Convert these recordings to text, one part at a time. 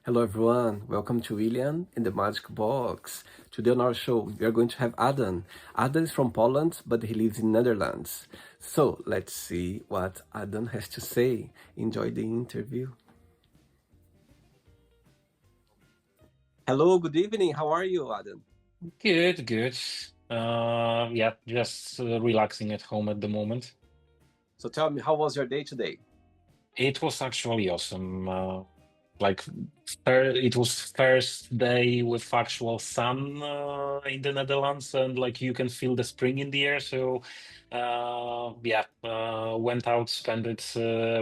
Hello everyone, welcome to William in the Magic Box. Today on our show, we are going to have Adam. Adam is from Poland, but he lives in Netherlands. So let's see what Adam has to say. Enjoy the interview. Hello, good evening. How are you, Adam? Good, good. Yeah, just relaxing at home at the moment. So tell me, how was your day today? It was actually awesome. Like, it was first day with actual sun in the Netherlands, and like you can feel the spring in the air. So, yeah, went out, spent it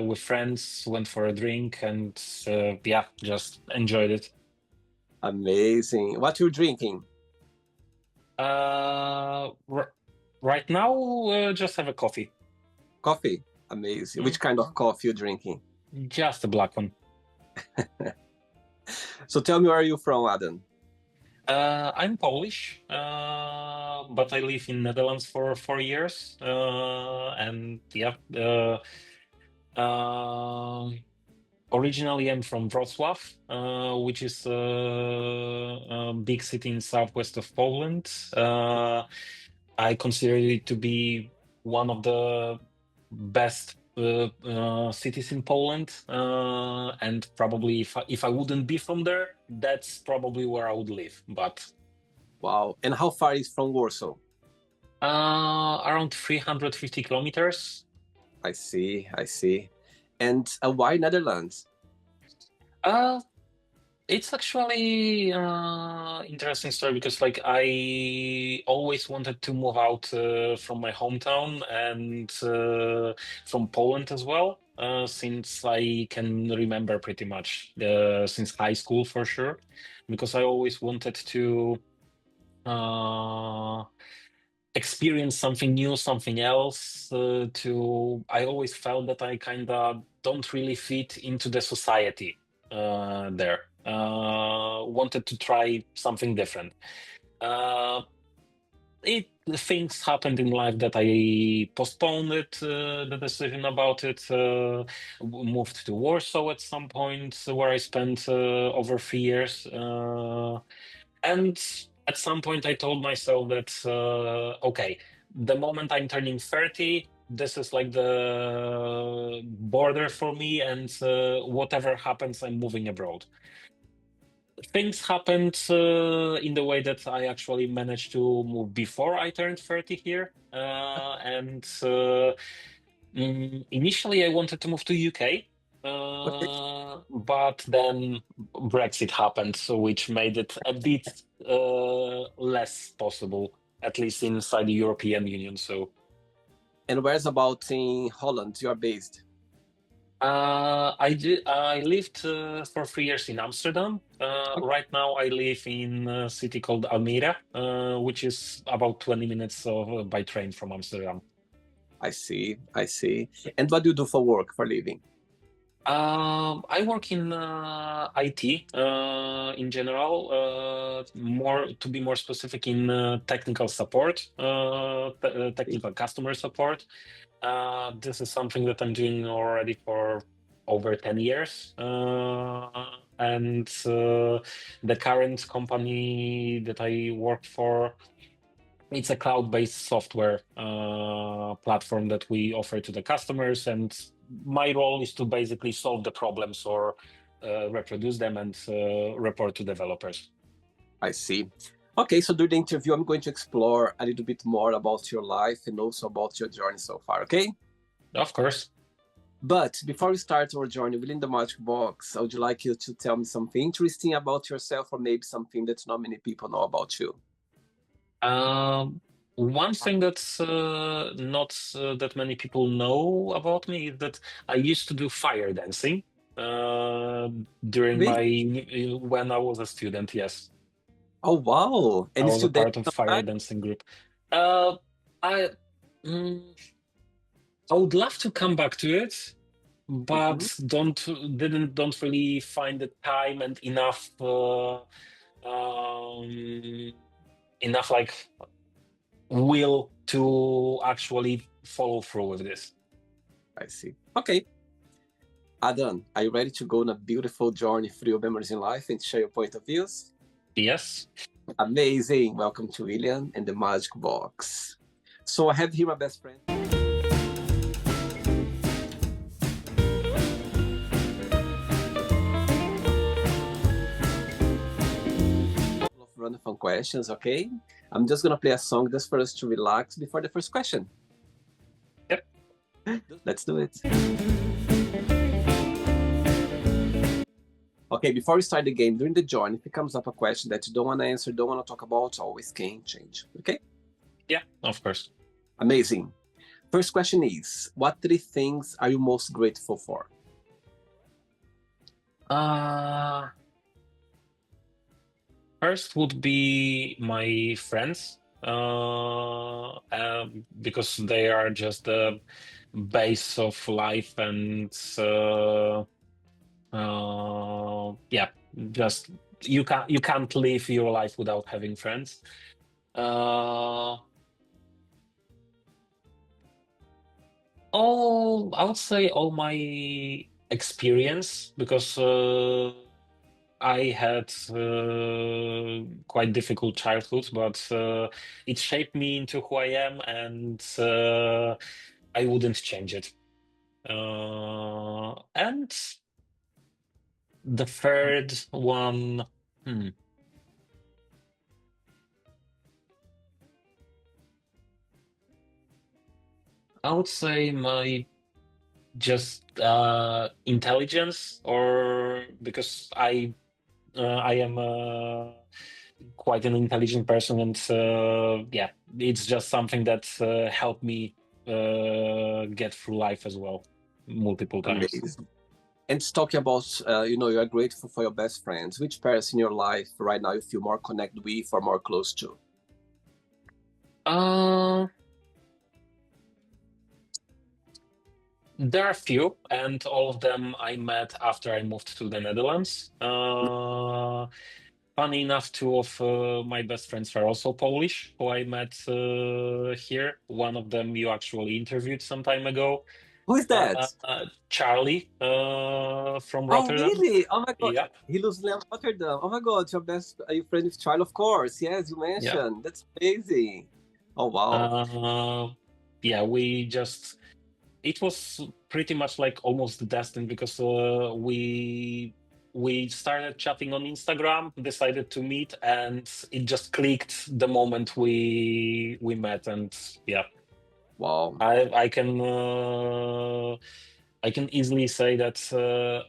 with friends, went for a drink, and yeah, just enjoyed it. Amazing. What you drinking? R right now, just have a coffee. Coffee. Amazing. Mm, Which kind of coffee you drinking? just a black one. So tell me, where are you from, Adam? I'm Polish, but I live in Netherlands for 4 years, and yeah, uh, originally I'm from Wrocław, which is a big city in southwest of Poland. I consider it to be one of the best cities in Poland, and probably if I wouldn't be from there, that's probably where I would live. But Wow. And how far is from Warsaw? around 350 kilometers. I see. And why Netherlands? Uh, it's actually interesting story because like I always wanted to move out from my hometown and from Poland as well. Since I can remember pretty much since high school for sure, because I always wanted to uh, experience something new, something else. I always felt that I kind of don't really fit into the society there. Wanted to try something different. Uh, Things happened in life that I postponed the decision about it. Moved to Warsaw at some point, where I spent over 3 years. And at some point, I told myself that, okay, the moment I'm turning 30, this is like the border for me, and whatever happens, I'm moving abroad. Things happened in the way that I actually managed to move before I turned 30 here. Initially, I wanted to move to UK. Okay. But then Brexit happened, so which made it a bit less possible, at least inside the European Union. So And where's about in Holland you are based? I lived for 3 years in Amsterdam. Right now, I live in a city called Almere, which is about 20 minutes by train from Amsterdam. I see. And what do you do for work, for living? I work in IT in general, more to be more specific in technical support, technical customer support. This is something that I'm doing already for over 10 years. And The current company that I work for, it's a cloud-based software platform that we offer to the customers, and my role is to basically solve the problems or reproduce them and report to developers. I see. Okay, so during the interview, I'm going to explore a little bit more about your life and also about your journey so far, okay? Of course. But before we start our journey within the Magic Box, I would like you to tell me something interesting about yourself or maybe something that not many people know about you. One thing that's not that many people know about me is that I used to do fire dancing uh, during Really? my when I was a student. Yes. Oh, wow. I And you was a still dance part of fire sometimes? dancing group. Uh, I mm, I would love to come back to it, Mhm. but don't really find the time and um, enough like will to actually follow through with this. I see. Okay. Adam, are you ready to go on a beautiful journey through your memories in life and share your point of views? Yes. Amazing. Welcome to William and the Magic Box. So I have here my best friend. Of random fun questions, okay? I'm just gonna play a song just for us to relax before the first question. Yep. Let's do it. Okay, before we start the game, during the journey, if it comes up a question that you don't want to answer, don't want to talk about, always can change. Okay? Yeah, of course. Amazing. First question is, what 3 things are you most grateful for? First would be my friends, because they are just the base of life, and yeah, just you can't live your life without having friends. I would say all my experience, because I had quite difficult childhood, but it shaped me into who I am, and I wouldn't change it. And the third one, I would say my just intelligence, or because I am quite an intelligent person, and yeah, it's just something that helped me get through life as well, multiple times. Amazing. And talking about, you are grateful for your best friends. Which person in your life right now you feel more connected with or more close to? Uh, there are a few, and all of them I met after I moved to the Netherlands. Funny enough, two of my best friends are also Polish, who I met here. One of them you actually interviewed some time ago, Who is that? Charlie from Oh, Rotterdam. really? Oh my God. Yeah, He lives in Rotterdam. Oh my God, your best, your friend with child, of course. Yes, you yeah. mentioned. That's amazing. Oh, wow. Yeah, it was pretty much like almost destined, because we started chatting on Instagram, decided to meet, and it just clicked the moment we met. And yeah, Wow. I can easily say that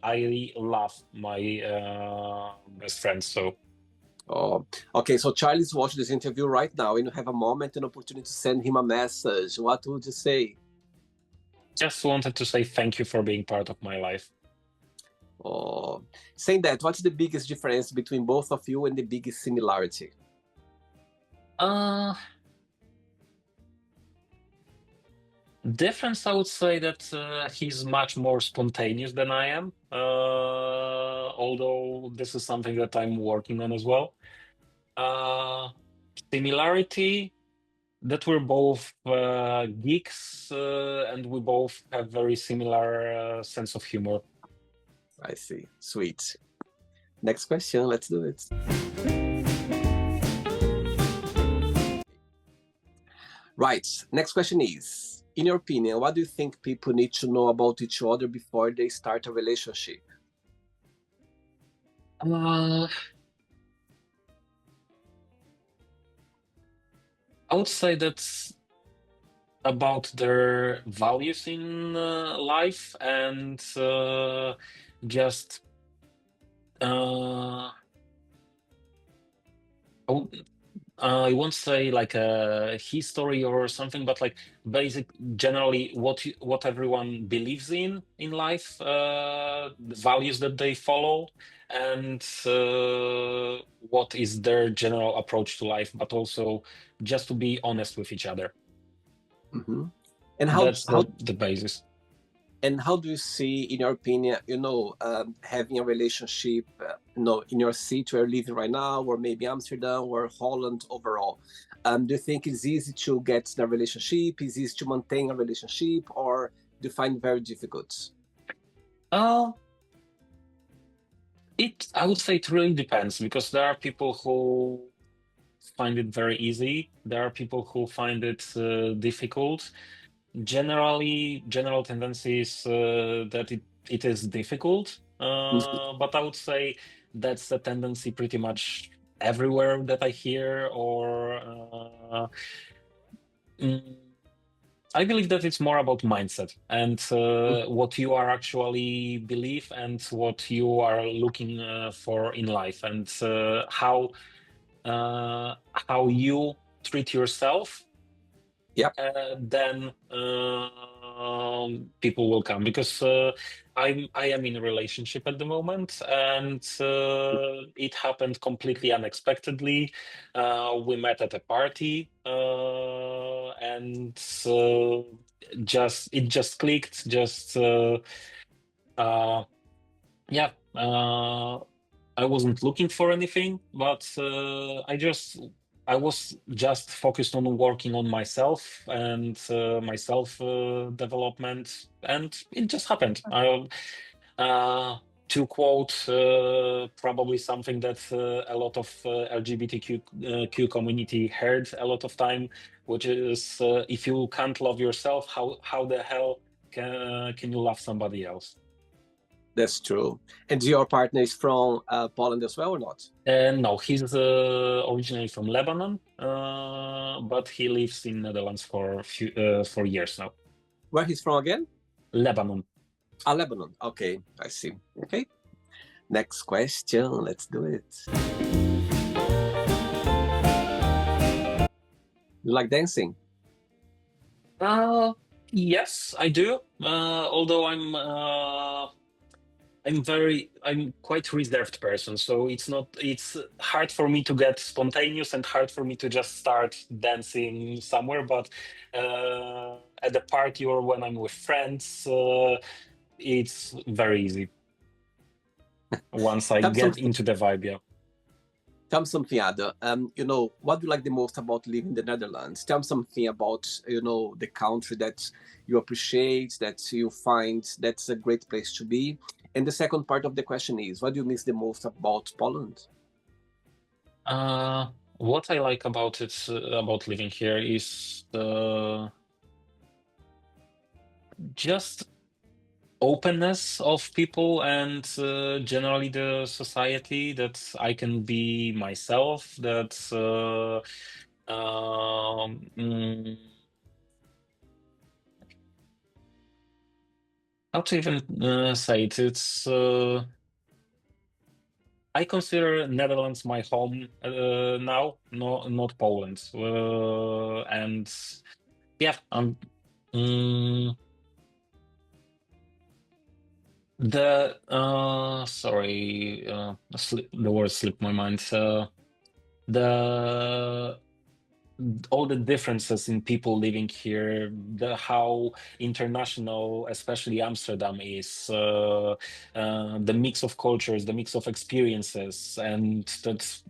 I love my best friends. So Oh, okay. So Charlie's watching this interview right now, and you have a moment and opportunity to send him a message. What would you say? just wanted to say thank you for being part of my life. Oh, saying that, what's the biggest difference between both of you and the biggest similarity? Difference, I would say that he's much more spontaneous than I am, although this is something that I'm working on as well. Uh, Similarity, that we're both geeks, and we both have very similar sense of humor. I see. Sweet. Next question. Let's do it. Right. Next question is, in your opinion, what do you think people need to know about each other before they start a relationship? Uh, I would say that's about their values in life, and just I would- I won't say like a history or something, but like basic, generally what everyone believes in life, the values that they follow, and what is their general approach to life, but also just to be honest with each other. Mm-hmm. And That's the basis. how do you see, in your opinion, having a relationship, in your city where you're living right now, or maybe Amsterdam or Holland overall? Do you think it's easy to get in a relationship? Is it easy to maintain a relationship, or do you find it very difficult? Uh, I would say it really depends because there are people who find it very easy. There are people who find it difficult. General tendency is that it is difficult, Mhm. but I would say that's a tendency pretty much everywhere that I hear. Or mm, I believe that it's more about mindset and what you are actually believe and what you are looking for in life, and uh, how you treat yourself, Yep, then people will come because I am in a relationship at the moment, and it happened completely unexpectedly. We met at a party, and it just clicked. Uh, yeah. I wasn't looking for anything, but I was just focused on working on myself and my self development, and it just happened. Uh, to quote probably something that a lot of LGBTQ Q community heard a lot of time, which is if you can't love yourself, how the hell can you love somebody else? that's true. And your partner is from Poland as well or not? No, he's originally from Lebanon, but he lives in Netherlands for years now. Where he's from again? Lebanon. Ah, Lebanon. Okay, I see. Okay. Next question. Let's do it. You like dancing? Uh, yes, I do. Although I'm quite reserved person, so it's hard for me to get spontaneous and hard for me to just start dancing somewhere. But at the party or when I'm with friends, it's very easy once I Tell me get something. into the vibe. Yeah. Tell me something, Ada. What do you like the most about living in the Netherlands? Tell me something about, the country that you appreciate, that you find that's a great place to be. And the second part of the question is, what do you miss the most about Poland? What I like about it, about living here, is just openness of people and generally the society, that I can be myself, that um, mm, how to even say it? It's I consider Netherlands my home now, no, not Poland, and yeah, mm, the sorry, the word slipped my mind. The all the differences in people living here, the how international, especially Amsterdam, is, the mix of cultures, the mix of experiences, and that,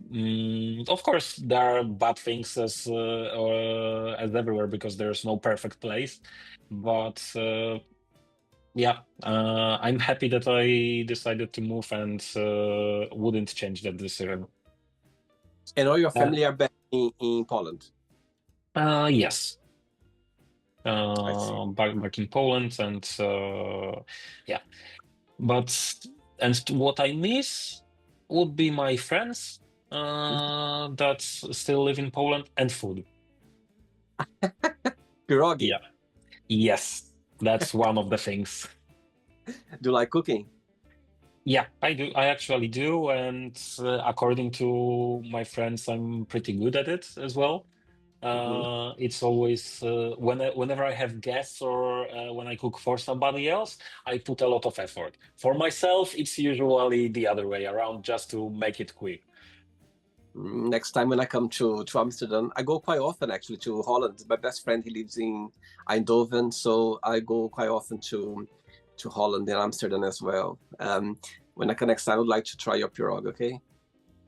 of course, there are bad things as everywhere because there's no perfect place, but yeah, I'm happy that I decided to move and wouldn't change that decision. And all your Uh, family are back in Poland. yes. I see. Back in Poland, and yeah. But and what I miss would be my friends that still live in Poland, and food. Pierogi. Yeah. Yes, that's one of the things. Do you like cooking? Yeah, I do. I actually do, and according to my friends, I'm pretty good at it as well. Mhm. It's always whenever I have guests or when I cook for somebody else, I put a lot of effort. For myself, it's usually the other way around, just to make it quick. Next time when I come to Amsterdam, I go quite often actually to Holland. My best friend he lives in Eindhoven, so I go quite often to Holland and Amsterdam as well. When I come next time, I would like to try your pirog. Okay.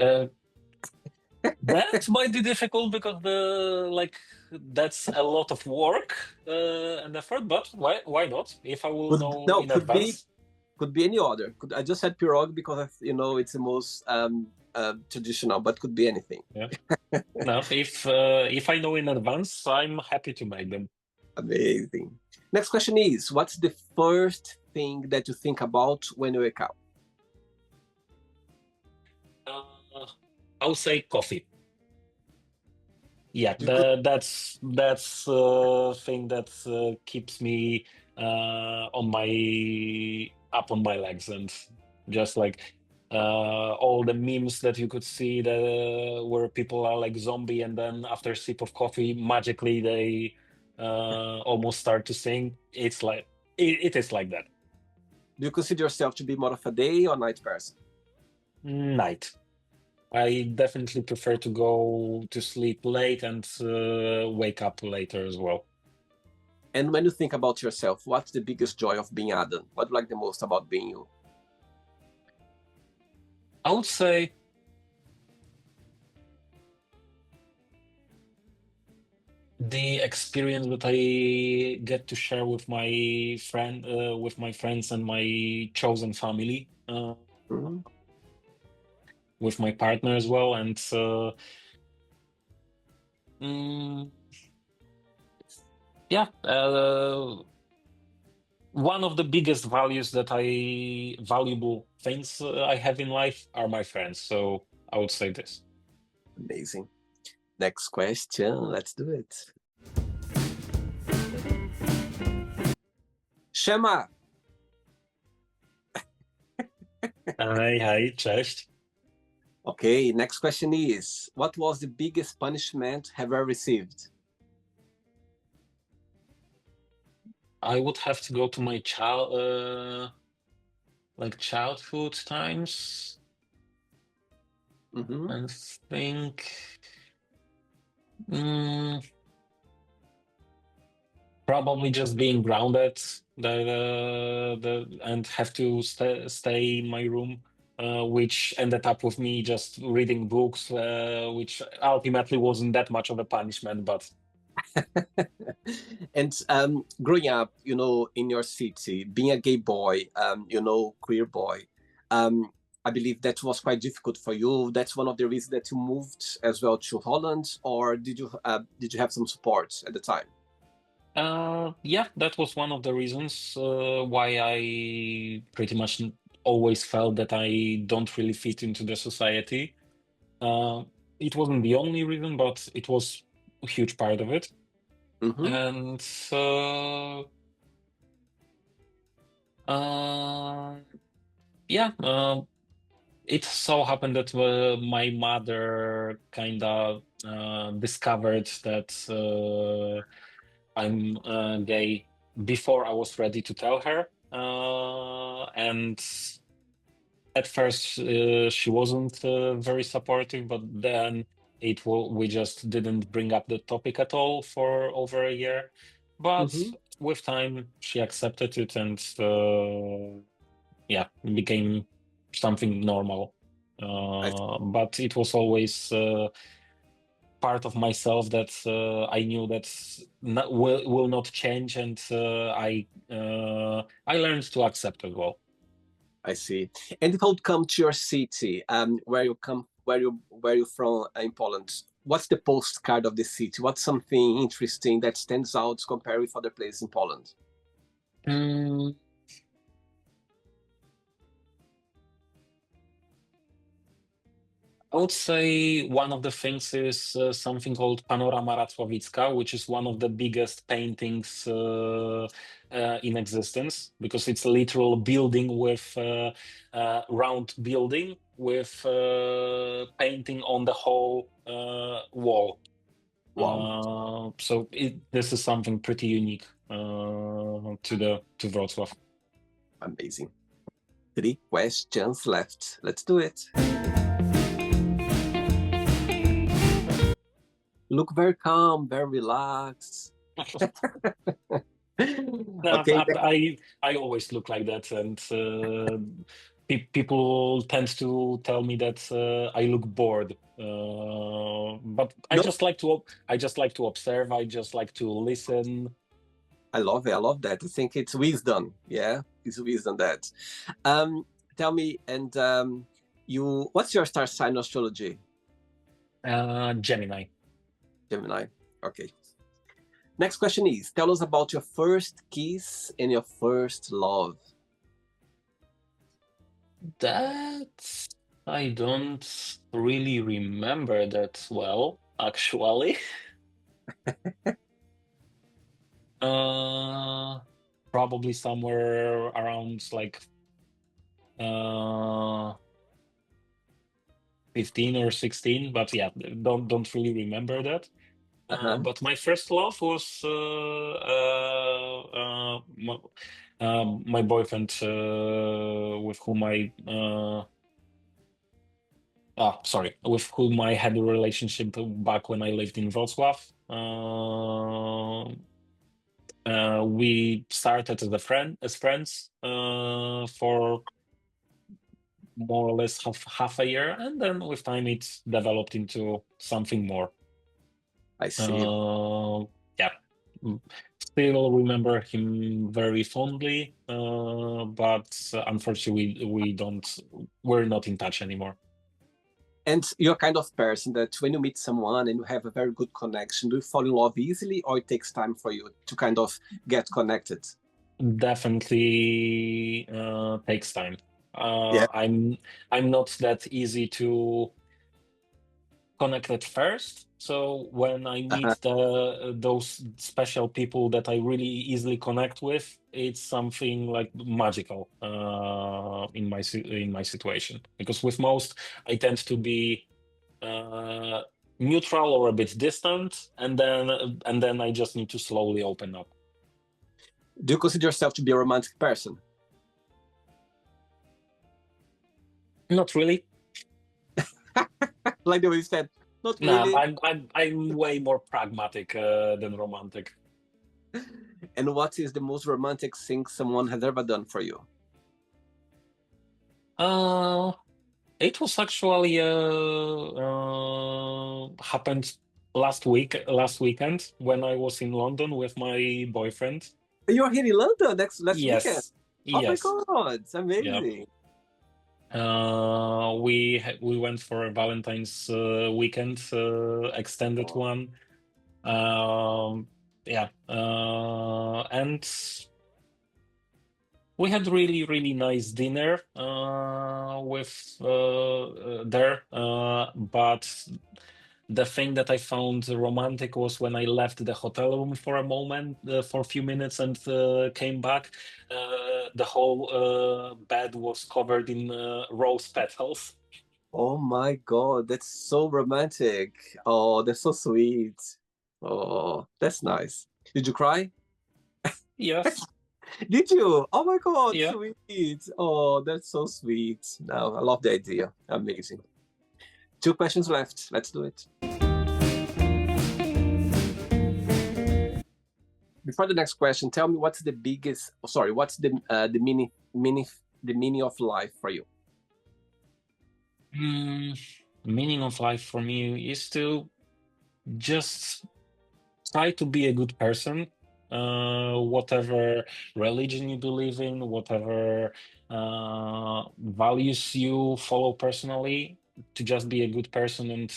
Uh, that might be difficult because that's a lot of work and effort. But why not? If I will Could know no in could be advance. Could be any order. I just said pirog because it's the most traditional, but could be anything. Yeah. No, if I know in advance, I'm happy to make them. Amazing. Next question is, what's the first thing that you think about when you wake up? I'll say coffee. Yeah, You could, that's thing that keeps me on my up on my legs, and just like all the memes that you could see that where people are like zombie, and then after a sip of coffee, magically they almost start to sing. It's like it is like that. do you consider yourself to be more of a day or night person? Night. I definitely prefer to go to sleep late and wake up later as well. And when you think about yourself, what's the biggest joy of being Adam? What do you like the most about being you? I would say the experience that I get to share with my friends and my chosen family, Mhm. with my partner as well, and mm, yeah, one of the biggest valuable things I have in life are my friends. So I would say this. Amazing. Next question. Let's do it. Shema. Hi, cześć. Okay, next question is, what was the biggest punishment ever received? I would have to go to my childhood times Mm-hmm. and think. Mm, Probably just being grounded, and have to stay in my room, which ended up with me just reading books, which ultimately wasn't that much of a punishment, but And growing up, in your city, being a gay boy, queer boy, um, I believe that was quite difficult for you. That's one of the reasons that you moved as well to Holland, or did you have some support at the time? yeah, that was one of the reasons why I pretty much always felt that I don't really fit into the society. Uh, it wasn't the only reason, but it was a huge part of it. Mm-hmm. And uh, yeah, it so happened that my mother kind of discovered that I'm gay before I was ready to tell her. And at first, she wasn't very supportive, but then we just didn't bring up the topic at all for over a year. But Mm-hmm. with time, she accepted it, and yeah, it became something normal. I, But it was always part of myself that I knew that will not change, and I learned to accept as well. I see. And if I would come to your city, where you from in Poland, what's the postcard of the city? What's something interesting that stands out compared with other places in Poland? Mm, I would say one of the things is something called Panorama Racławicka, which is one of the biggest paintings in existence, because it's a literal building with round building with painting on the whole wall. Wow, This is something pretty unique to Wrocław. amazing. 3 questions left. Let's do it. Look very calm, very relaxed. No, Okay, I always look like that, and people tend to tell me that I look bored. But no, I just like to observe. I just like to listen. I love it. I love that. I think it's wisdom. Yeah, it's wisdom that. Um, Tell me, and what's your star sign astrology? Gemini. Gemini. Okay. Next question is: tell us about your first kiss and your first love. That I don't really remember that well, actually. Uh, Probably somewhere around like uh 15 or 16, but yeah, don't really remember that. Uh-huh. But my first love was my boyfriend with whom with whom I had a relationship back when I lived in Wrocław. We started as friends for more or less half a year, and then with time it developed into something more. I see. Yeah. Mm. Still remember him very fondly, but unfortunately we're not in touch anymore. And you're kind of person that when you meet someone and you have a very good connection, do you fall in love easily, or it takes time for you to kind of get connected? Definitely takes time. Yeah. I'm not that easy to connect at first. So when I Uh-huh. meet those special people that I really easily connect with, it's something like magical in my situation. Because with most, I tend to be uh, neutral or a bit distant, and then I just need to slowly open up. Do you consider yourself to be a romantic person? Not really. Like the way you said, not Nah, really. I'm way more pragmatic than romantic. And what is the most romantic thing someone has ever done for you? Uh, it was actually happened last weekend when I was in London with my boyfriend. You're here in London next weekend. Yes, Oh my yes, God, it's yeah. amazing. We went for a Valentine's weekend, extended Oh, one. Um, yeah, and we had really nice dinner with there, but the thing that I found romantic was when I left the hotel room for a moment, for a few minutes, and came back. The whole bed was covered in rose petals. oh my God, that's so romantic. Oh, that's so sweet. Oh, that's nice. Did you cry? Yes, Did you? Oh my God, yeah. sweet. Oh, that's so sweet. No, I love the idea. Amazing. Two questions left. Let's do it. Before the next question, tell me what's the biggest, oh, sorry, what's the meaning of life for you? Mm, Meaning of life for me is to just try to be a good person, whatever religion you believe in, whatever values you follow personally, to just be a good person and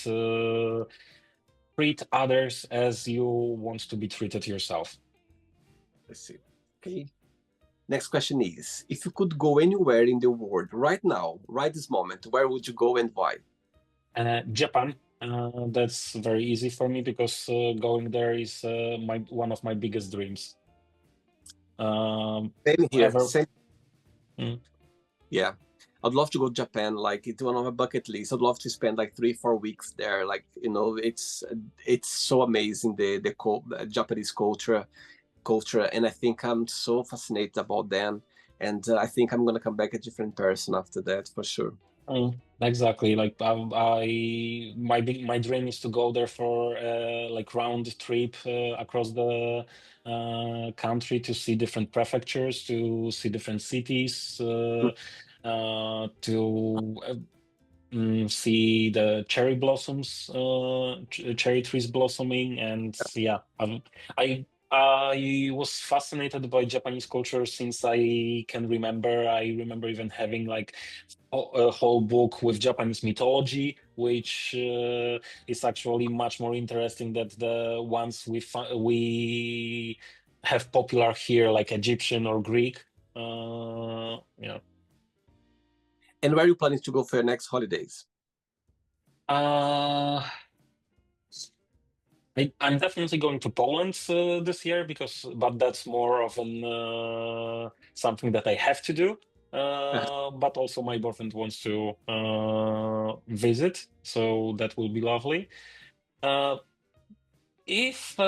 treat others as you want to be treated yourself. Let's see. Okay. Next question is, if you could go anywhere in the world right now, right this moment, where would you go and why? Japan. That's very easy for me because going there is my one of my biggest dreams. Same here. Ever. Same. Mm. Yeah. I'd love to go to Japan. Like it's one of my bucket lists. I'd love to spend like 3 4 weeks there. Like it's so amazing the Japanese culture, and I think I'm so fascinated about them. And I think I'm gonna come back a different person after that for sure. Exactly. Like my dream is to go there for like round trip across the country to see different prefectures, to see different cities, to see the cherry blossoms, cherry trees blossoming, and yeah, I I was fascinated by Japanese culture since I can remember. I remember even having like a whole book with Japanese mythology, which is actually much more interesting than the ones we have popular here, like Egyptian or Greek. Yeah. And where are you planning to go for your next holidays? Uh, I'm definitely going to Poland this year but that's more of an something that I have to do. But also my boyfriend wants to visit, so that will be lovely. Uh, if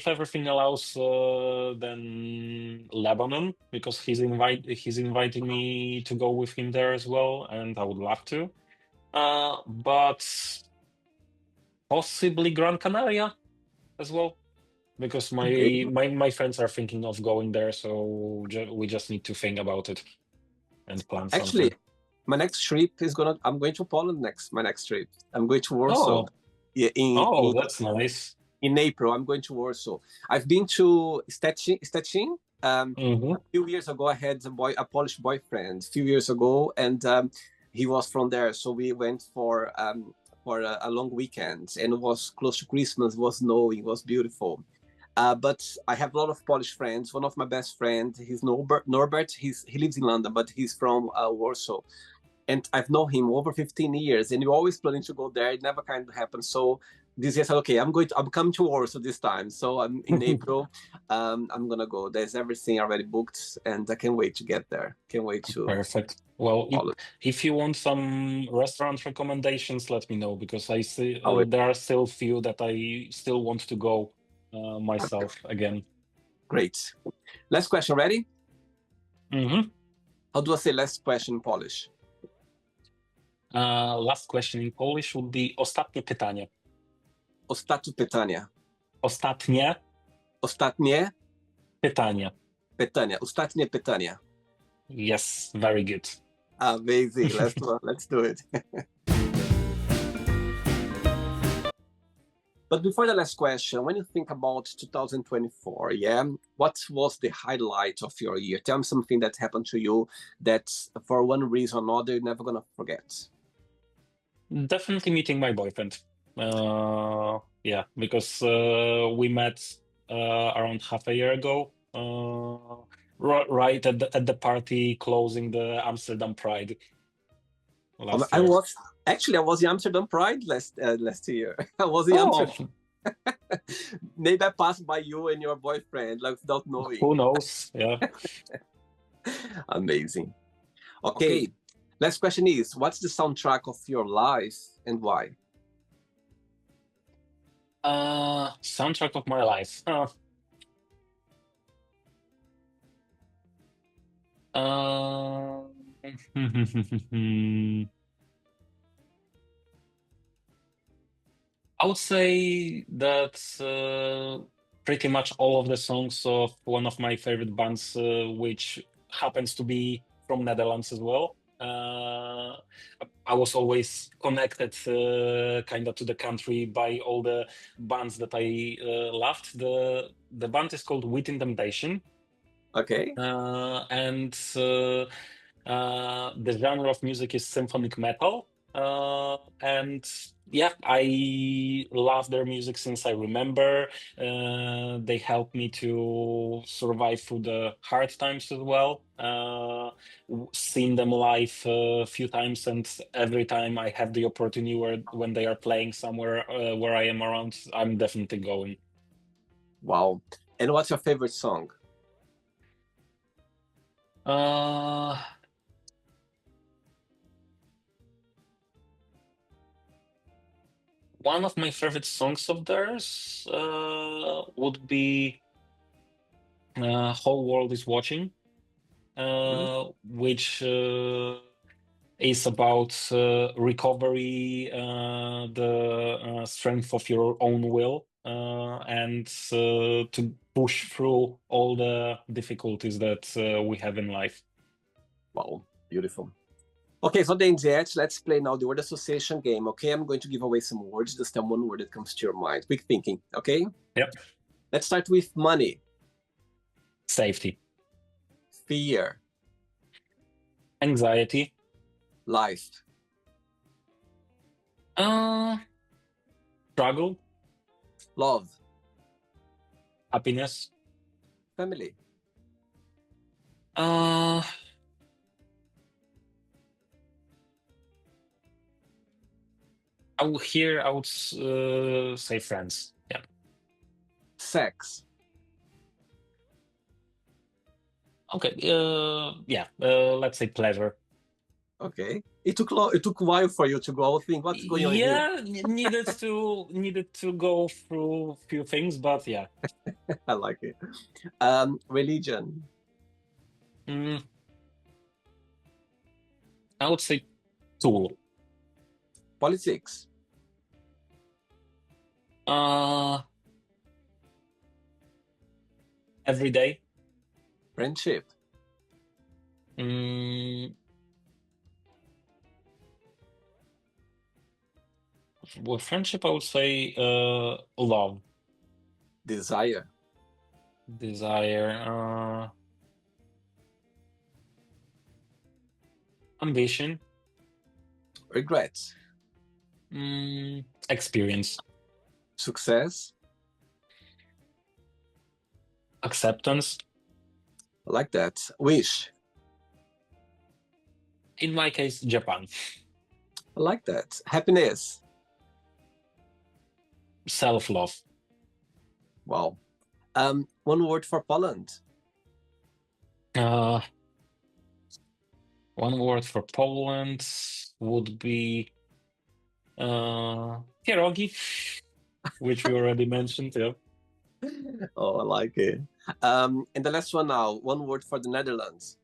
everything allows, then Lebanon, because he's inviting me to go with him there as well, and I would love to. But possibly Gran Canaria as well, because Okay. my friends are thinking of going there, so we just need to think about it and plan Actually, something. my next trip is gonna. I'm going to Poland next. My next trip. I'm going to Warsaw. Oh, Yeah, oh, that's nice. in April. I'm going to Warsaw. I've been to Stettin. Mm-hmm. A few years ago, I had a Polish boyfriend. A few years ago, and he was from there. So we went for a long weekend, and it was close to Christmas. It was snowing. It was beautiful. But I have a lot of Polish friends. One of my best friends, he's Norbert. Norbert, he lives in London, but he's from Warsaw, and I've known him over 15 years. And we're always planning to go there. It never kind of happened. So this year I said, okay, I'm coming to Warsaw this time. So I'm in April. I'm gonna go. There's everything already booked, and I can't wait to get there. Can't wait to Perfect. Well, follow. if you want some restaurant recommendations, let me know, because I see Oh, there are still few that I still want to go myself again. great. Last question. Ready? Mm-hmm. How do I say last question in Polish? Last question in Polish would be ostatnie pytanie. Ostatnie pytania. Ostatnie Ostatnie pytanie. pytania. Ostatnie pytania. Yes, very good. Amazing. Let's do it. But before the last question, when you think about 2024, yeah, what was the highlight of your year? Tell me something that happened to you that for one reason or another you're never gonna forget. Definitely meeting my boyfriend. Yeah, because we met around half a year ago, right at the party closing the Amsterdam Pride last I year. was actually I was in Amsterdam Pride last year. I was in Oh, Amsterdam. Maybe I passed by you and your boyfriend like without knowing. who knows? Yeah. Amazing. Okay, last question is: what's the soundtrack of your life and why? Soundtrack of my life. Uh, I would say that pretty much all of the songs of one of my favorite bands, which happens to be from Netherlands as well. I was always connected kind of to the country by all the bands that I loved. The band is called Within Temptation, Okay. and the genre of music is symphonic metal. And yeah, I love their music since I remember. They helped me to survive through the hard times as well. Seen them live a few times, and every time I have the opportunity when they are playing somewhere where I am around, I'm definitely going. Wow. And what's your favorite song? Uh, One of my favorite songs of theirs would be Whole World is Watching, Mhm. which is about recovery, the strength of your own will, and to push through all the difficulties that we have in life. Wow, beautiful. Okay, so then, Jet, let's play now the word association game. Okay, I'm going to give away some words. Just tell one word that comes to your mind. Quick thinking. Okay. Yep. Let's start with money, Safety. fear, Anxiety. life, Uh, Struggle. love, Happiness. family, Uh, I would say friends. Yeah. sex. Okay. Yeah. Let's say pleasure. Okay. It took a while for you to go think what's going on here. Yeah, needed to go through few things, but yeah. I like it. Religion, Mm, I would say tool. politics, Uh, every day. friendship, Mm, with friendship, I would say love, desire, desire, ambition, regrets, experience, success. acceptance. I like that. Wish. In my case, Japan. I like that. Happiness. Self-love. Wow. One word for Poland. Uh, One word for Poland would be pierogi, which we already mentioned. Yeah. Oh, I like it. And the last one now. One word for the Netherlands.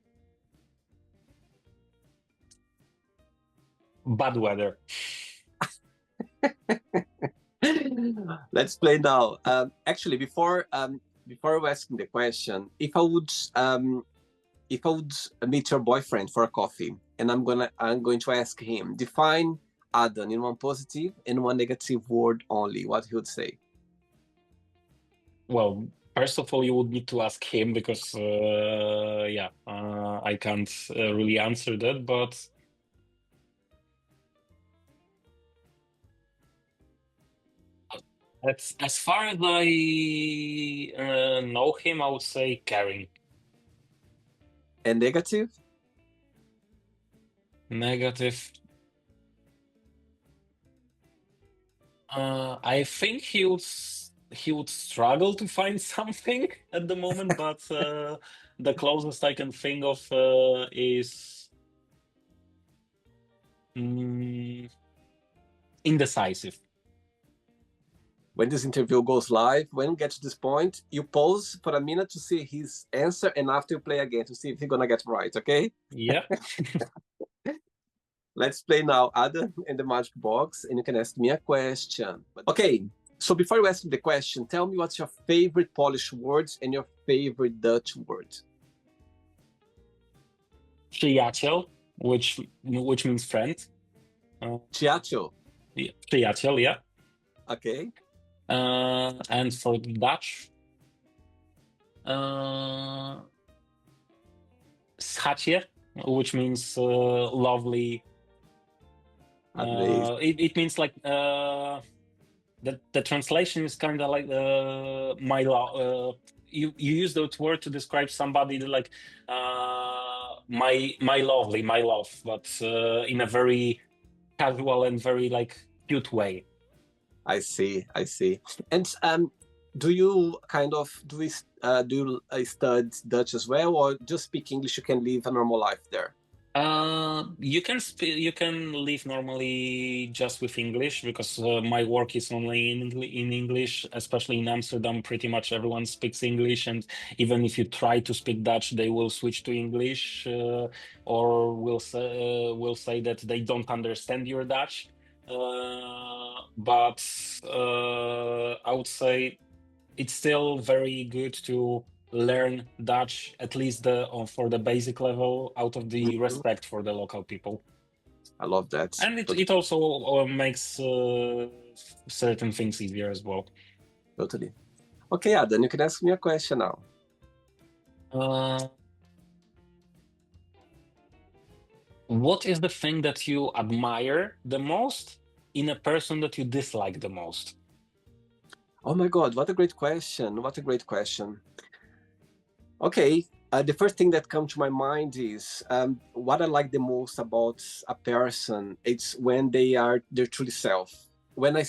Bad weather. Let's play now. Actually, before asking the question, if I would meet your boyfriend for a coffee, and I'm going to ask him define Adam in one positive and one negative word only, what he would say. Well, first of all, you would need to ask him because, yeah, I can't really answer that. But as far as I know him, I would say caring. And negative? Negative. I think he would struggle to find something at the moment, but the closest I can think of is indecisive. When this interview goes live, when we get to this point, you pause for a minute to see his answer, and after you play again to see if he's gonna get right, okay? Yeah. Let's play now, Adam, in the magic box, and you can ask me a question. Okay, so before you ask me the question, tell me what's your favorite Polish words and your favorite Dutch word. Przyjaciel, which means friend. Przyjaciel. Yeah, przyjaciel, yeah. Okay. And for Dutch, schatje, which means lovely. It means like the translation is kind of like my love. You use that word to describe somebody like my lovely, my love, but in a very casual and very like cute way. I see. And do you study Dutch as well, or just speak English? You can live a normal life there. You can live normally just with English because my work is only in English, especially in Amsterdam. Pretty much everyone speaks English, and even if you try to speak Dutch, they will switch to English or will say that they don't understand your Dutch. But I would say it's still very good to learn Dutch, at least for the basic level, out of the respect for the local people. I love that. And it also makes certain things easier as well. Totally. Okay, Adam, you can ask me a question now. Uh, what is the thing that you admire the most in a person that you dislike the most? Oh my God, what a great question. What a great question. Okay, the first thing that comes to my mind is what I like the most about a person. It's when they are their true self. When I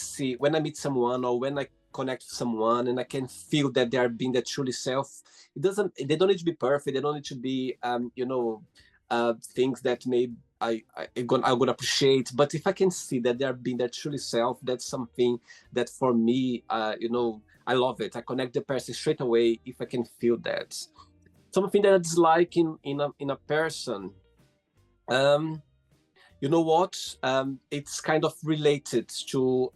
meet someone or when I connect with someone and I can feel that they are being their truly self. They don't need to be perfect. They don't need to be, things that may I'm gonna appreciate. But if I can see that they are being their truly self, that's something that for me, I love it. I connect the person straight away if I can feel that. Something that I dislike in a person. Um, you know what? It's kind of related to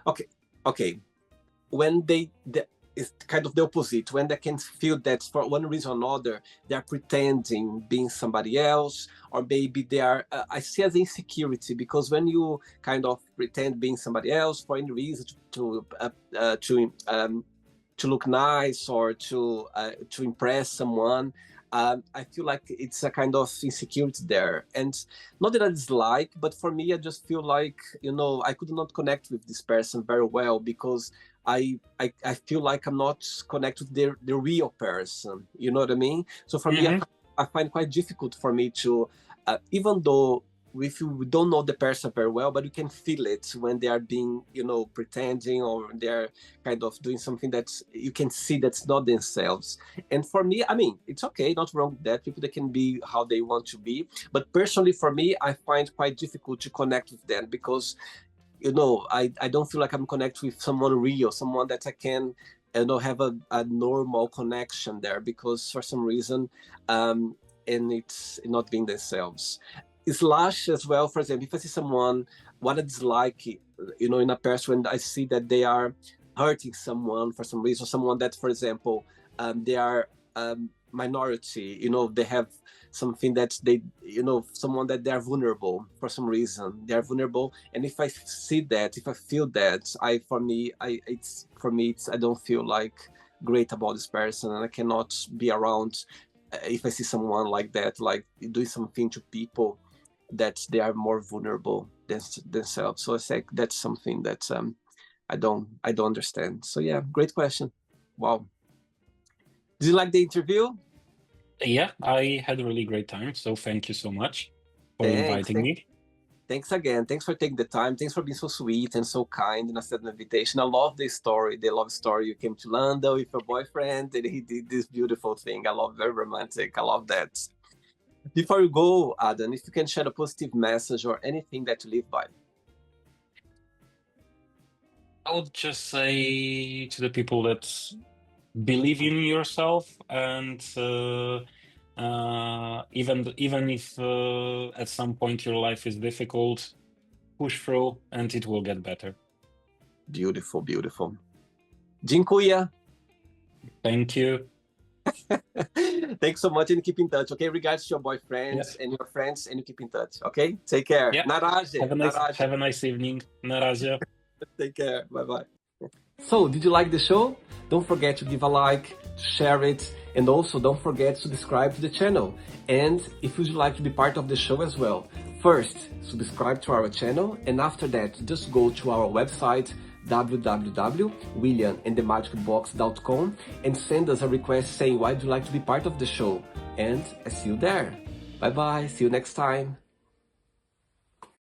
okay, okay. When it's kind of the opposite. When they can feel that for one reason or another they are pretending being somebody else, or maybe they are. I see as insecurity because when you kind of pretend being somebody else for any reason to look nice or to impress someone. I feel like it's a kind of insecurity there, and not that I dislike, but for me, I just feel like I could not connect with this person very well because I feel like I'm not connected with the real person. You know what I mean? So for me, Hmm. I find quite difficult for me to, even though if you don't know the person very well, but you can feel it when they are being, pretending or they're kind of doing something that you can see that's not themselves. And for me, I mean, it's okay, not wrong with that. People, they can be how they want to be. But personally, for me, I find quite difficult to connect with them because, I don't feel like I'm connected with someone real, someone that I can, have a normal connection there because for some reason, and it's not being themselves. Slash as well, for example, if I see someone, what I dislike, in a person, when I see that they are hurting someone for some reason, someone that, for example, they are minority, they have something that someone that they are vulnerable for some reason. They are vulnerable, and if I see that, if I feel that, I don't feel like great about this person, and I cannot be around if I see someone like that, like doing something to people that they are more vulnerable than themselves. So I think that's something that I don't understand. So yeah, great question. Wow. Did you like the interview? Yeah, I had a really great time. So thank you so much for Thanks. inviting me. Thanks again. Thanks for taking the time. Thanks for being so sweet and so kind and accepting the invitation. I love the love story. You came to London with your boyfriend and he did this beautiful thing. I love, very romantic. I love that. Before you go, Adam, if you can share a positive message or anything that you live by. I would just say to the people that believe in yourself and even if at some point your life is difficult, push through and it will get better. Beautiful, beautiful. Dziękuję. Thank you. Thanks so much and keep in touch. Okay, regards to your boyfriend Yeah. and your friends, and you keep in touch. Okay, take care. Yeah. Na razie. Have a nice evening. Na razie. Take care. Bye bye. So, did you like the show? Don't forget to give a like, to share it, and also don't forget to subscribe to the channel. And if you'd like to be part of the show as well, first subscribe to our channel, and after that, just go to our website www.williamandthemagicbox.com and send us a request saying why would you like to be part of the show. And I see you there. Bye bye. See you next time.